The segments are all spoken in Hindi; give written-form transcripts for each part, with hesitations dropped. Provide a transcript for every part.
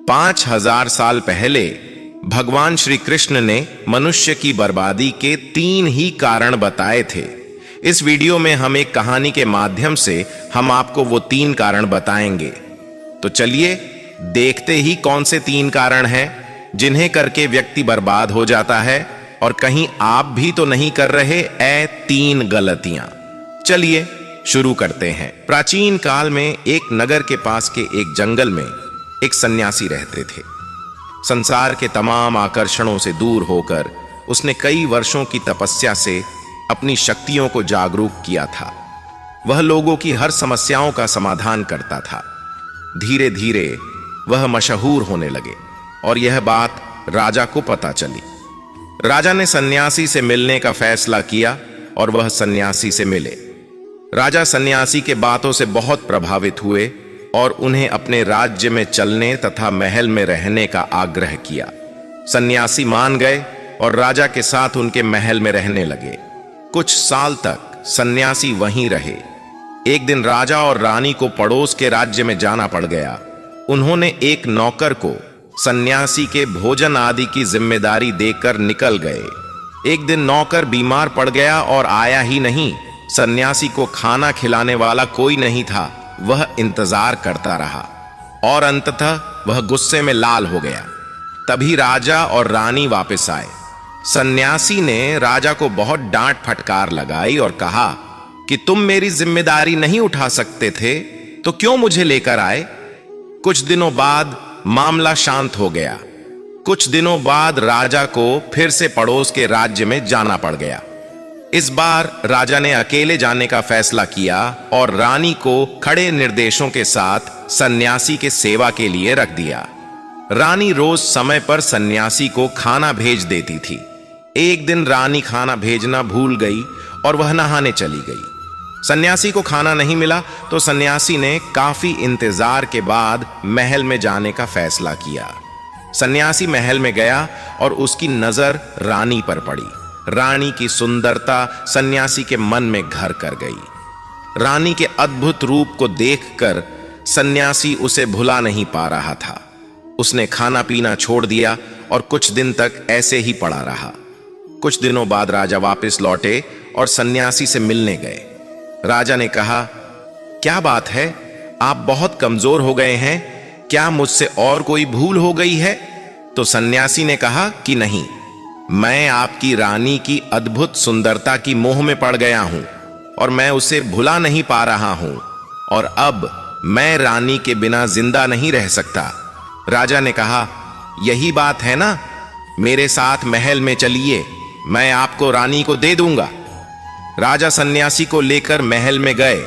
5000 साल पहले भगवान श्री कृष्ण ने मनुष्य की बर्बादी के 3 ही कारण बताए थे। इस वीडियो में हम एक कहानी के माध्यम से हम आपको वो 3 कारण बताएंगे। तो चलिए देखते ही कौन से 3 कारण हैं जिन्हें करके व्यक्ति बर्बाद हो जाता है, और कहीं आप भी तो नहीं कर रहे 3 गलतियां। चलिए शुरू करते हैं। प्राचीन काल में एक नगर के पास के एक जंगल में एक सन्यासी रहते थे। संसार के तमाम आकर्षणों से दूर होकर उसने कई वर्षों की तपस्या से अपनी शक्तियों को जागरूक किया था। वह लोगों की हर समस्याओं का समाधान करता था। धीरे धीरे वह मशहूर होने लगे और यह बात राजा को पता चली। राजा ने सन्यासी से मिलने का फैसला किया और वह सन्यासी से मिले। राजा सन्यासी के बातों से बहुत प्रभावित हुए और उन्हें अपने राज्य में चलने तथा महल में रहने का आग्रह किया। सन्यासी मान गए और राजा के साथ उनके महल में रहने लगे। कुछ साल तक सन्यासी वहीं रहे। एक दिन राजा और रानी को पड़ोस के राज्य में जाना पड़ गया। उन्होंने एक नौकर को सन्यासी के भोजन आदि की जिम्मेदारी देकर निकल गए। एक दिन नौकर बीमार पड़ गया और आया ही नहीं। सन्यासी को खाना खिलाने वाला कोई नहीं था। वह इंतजार करता रहा और अंततः वह गुस्से में लाल हो गया। तभी राजा और रानी वापस आए। सन्यासी ने राजा को बहुत डांट फटकार लगाई और कहा कि तुम मेरी जिम्मेदारी नहीं उठा सकते थे तो क्यों मुझे लेकर आए। कुछ दिनों बाद मामला शांत हो गया। कुछ दिनों बाद राजा को फिर से पड़ोस के राज्य में जाना पड़ गया। इस बार राजा ने अकेले जाने का फैसला किया और रानी को खड़े निर्देशों के साथ सन्यासी के सेवा के लिए रख दिया। रानी रोज समय पर सन्यासी को खाना भेज देती थी। एक दिन रानी खाना भेजना भूल गई और वह नहाने चली गई। सन्यासी को खाना नहीं मिला तो सन्यासी ने काफी इंतजार के बाद महल में जाने का फैसला किया। सन्यासी महल में गया और उसकी नजर रानी पर पड़ी। रानी की सुंदरता सन्यासी के मन में घर कर गई। रानी के अद्भुत रूप को देखकर सन्यासी उसे भुला नहीं पा रहा था। उसने खाना पीना छोड़ दिया और कुछ दिन तक ऐसे ही पड़ा रहा। कुछ दिनों बाद राजा वापस लौटे और सन्यासी से मिलने गए। राजा ने कहा, क्या बात है, आप बहुत कमजोर हो गए हैं, क्या मुझसे और कोई भूल हो गई है। तो सन्यासी ने कहा कि नहीं, मैं आपकी रानी की अद्भुत सुंदरता की मोह में पड़ गया हूं और मैं उसे भुला नहीं पा रहा हूं, और अब मैं रानी के बिना जिंदा नहीं रह सकता। राजा ने कहा, यही बात है ना, मेरे साथ महल में चलिए, मैं आपको रानी को दे दूंगा। राजा सन्यासी को लेकर महल में गए।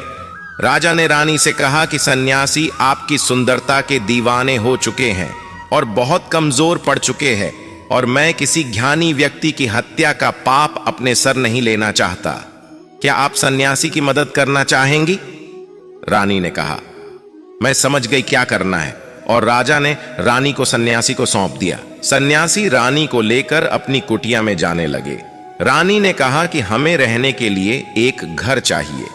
राजा ने रानी से कहा कि सन्यासी आपकी सुंदरता के दीवाने हो चुके हैं और बहुत कमजोर पड़ चुके हैं, और मैं किसी ज्ञानी व्यक्ति की हत्या का पाप अपने सर नहीं लेना चाहता। क्या आप सन्यासी की मदद करना चाहेंगी। रानी ने कहा, मैं समझ गई क्या करना है, और राजा ने रानी को सन्यासी को सौंप दिया। सन्यासी रानी को लेकर अपनी कुटिया में जाने लगे। रानी ने कहा कि हमें रहने के लिए एक घर चाहिए।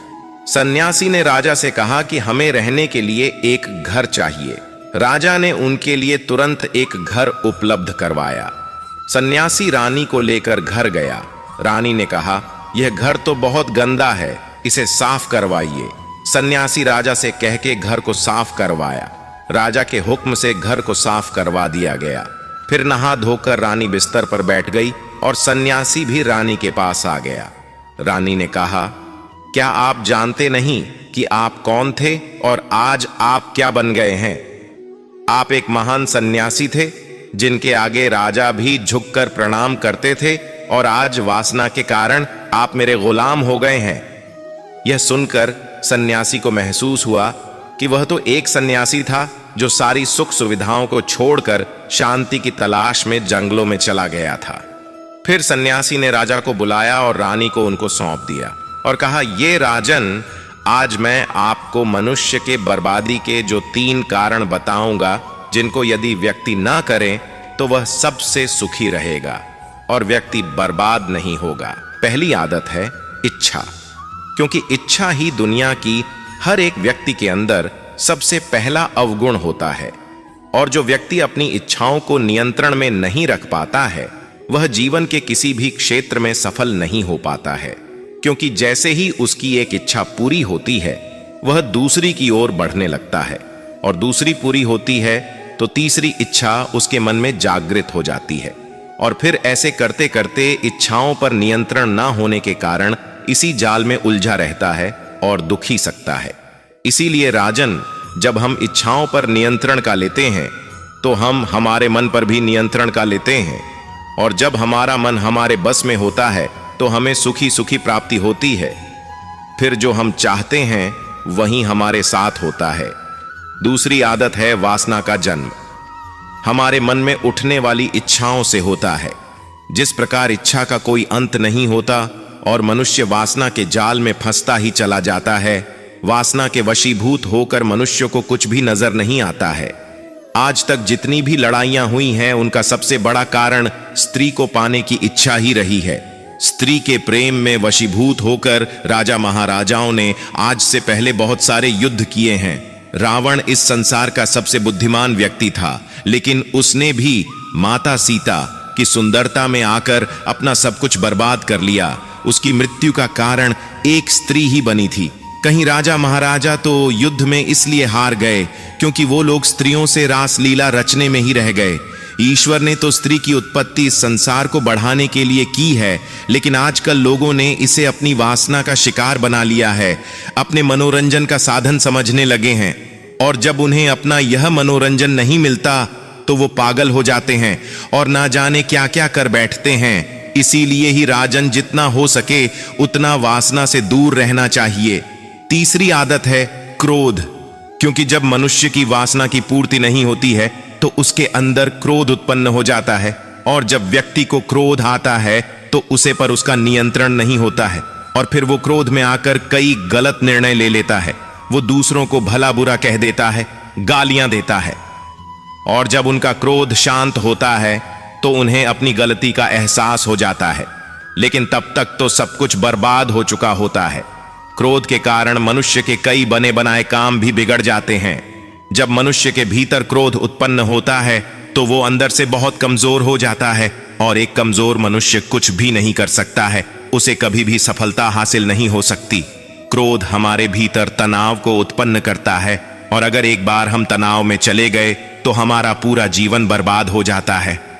सन्यासी ने राजा से कहा कि हमें रहने के लिए एक घर चाहिए। राजा ने उनके लिए तुरंत एक घर उपलब्ध करवाया। सन्यासी रानी को लेकर घर गया। रानी ने कहा, यह घर तो बहुत गंदा है, इसे साफ करवाइए। सन्यासी राजा से कह के घर को साफ करवाया। राजा के हुक्म से घर को साफ करवा दिया गया। फिर नहा धोकर रानी बिस्तर पर बैठ गई और सन्यासी भी रानी के पास आ गया। रानी ने कहा, क्या आप जानते नहीं कि आप कौन थे और आज आप क्या बन गए हैं। आप एक महान सन्यासी थे जिनके आगे राजा भी झुककर प्रणाम करते थे, और आज वासना के कारण आप मेरे गुलाम हो गए हैं। यह सुनकर सन्यासी को महसूस हुआ कि वह तो एक सन्यासी था जो सारी सुख सुविधाओं को छोड़कर शांति की तलाश में जंगलों में चला गया था। फिर सन्यासी ने राजा को बुलाया और रानी को उनको सौंप दिया और कहा, ये राजन, आज मैं आपको मनुष्य के बर्बादी के जो 3 कारण बताऊंगा, जिनको यदि व्यक्ति ना करे तो वह सबसे सुखी रहेगा और व्यक्ति बर्बाद नहीं होगा। पहली आदत है इच्छा, क्योंकि इच्छा ही दुनिया की हर एक व्यक्ति के अंदर सबसे पहला अवगुण होता है और जो व्यक्ति अपनी इच्छाओं को नियंत्रण में नहीं रख पाता है वह जीवन के किसी भी क्षेत्र में सफल नहीं हो पाता है, क्योंकि जैसे ही उसकी एक इच्छा पूरी होती है वह दूसरी की ओर बढ़ने लगता है, और दूसरी पूरी होती है तो तीसरी इच्छा उसके मन में जागृत हो जाती है, और फिर ऐसे करते करते इच्छाओं पर नियंत्रण ना होने के कारण इसी जाल में उलझा रहता है और दुखी सकता है। इसीलिए राजन, जब हम इच्छाओं पर नियंत्रण का लेते हैं तो हम हमारे मन पर भी नियंत्रण का लेते हैं, और जब हमारा मन हमारे बस में होता है तो हमें सुखी सुखी प्राप्ति होती है। फिर जो हम चाहते हैं वही हमारे साथ होता है। दूसरी आदत है वासना का जन्म। हमारे मन में उठने वाली इच्छाओं से होता है। जिस प्रकार इच्छा का कोई अंत नहीं होता और मनुष्य वासना के जाल में फंसता ही चला जाता है, वासना के वशीभूत होकर मनुष्य को कुछ भी नजर नहीं आता है। आज तक जितनी भी लड़ाइयां हुई हैं उनका सबसे बड़ा कारण स्त्री को पाने की इच्छा ही रही है। स्त्री के प्रेम में वशीभूत होकर राजा महाराजाओं ने आज से पहले बहुत सारे युद्ध किए हैं। रावण इस संसार का सबसे बुद्धिमान व्यक्ति था, लेकिन उसने भी माता सीता की सुंदरता में आकर अपना सब कुछ बर्बाद कर लिया। उसकी मृत्यु का कारण एक स्त्री ही बनी थी। कहीं राजा महाराजा तो युद्ध में इसलिए हार गए क्योंकि वो लोग स्त्रियों से रासलीला रचने में ही रह गए। ईश्वर ने तो स्त्री की उत्पत्ति इस संसार को बढ़ाने के लिए की है, लेकिन आजकल लोगों ने इसे अपनी वासना का शिकार बना लिया है, अपने मनोरंजन का साधन समझने लगे हैं, और जब उन्हें अपना यह मनोरंजन नहीं मिलता तो वो पागल हो जाते हैं और ना जाने क्या क्या कर बैठते हैं। इसीलिए ही राजन, जितना हो सके उतना वासना से दूर रहना चाहिए। तीसरी आदत है क्रोध, क्योंकि जब मनुष्य की वासना की पूर्ति नहीं होती है तो उसके अंदर क्रोध उत्पन्न हो जाता है, और जब व्यक्ति को क्रोध आता है तो उसे पर उसका नियंत्रण नहीं होता है, और फिर वो क्रोध में आकर कई गलत निर्णय ले लेता है। वो दूसरों को भला बुरा कह देता है, गालियां देता है, और जब उनका क्रोध शांत होता है तो उन्हें अपनी गलती का एहसास हो जाता है, लेकिन तब तक तो सब कुछ बर्बाद हो चुका होता है। क्रोध के कारण मनुष्य के कई बने बनाए काम भी बिगड़ जाते हैं। जब मनुष्य के भीतर क्रोध उत्पन्न होता है तो वो अंदर से बहुत कमजोर हो जाता है, और एक कमजोर मनुष्य कुछ भी नहीं कर सकता है, उसे कभी भी सफलता हासिल नहीं हो सकती। क्रोध हमारे भीतर तनाव को उत्पन्न करता है, और अगर एक बार हम तनाव में चले गए तो हमारा पूरा जीवन बर्बाद हो जाता है।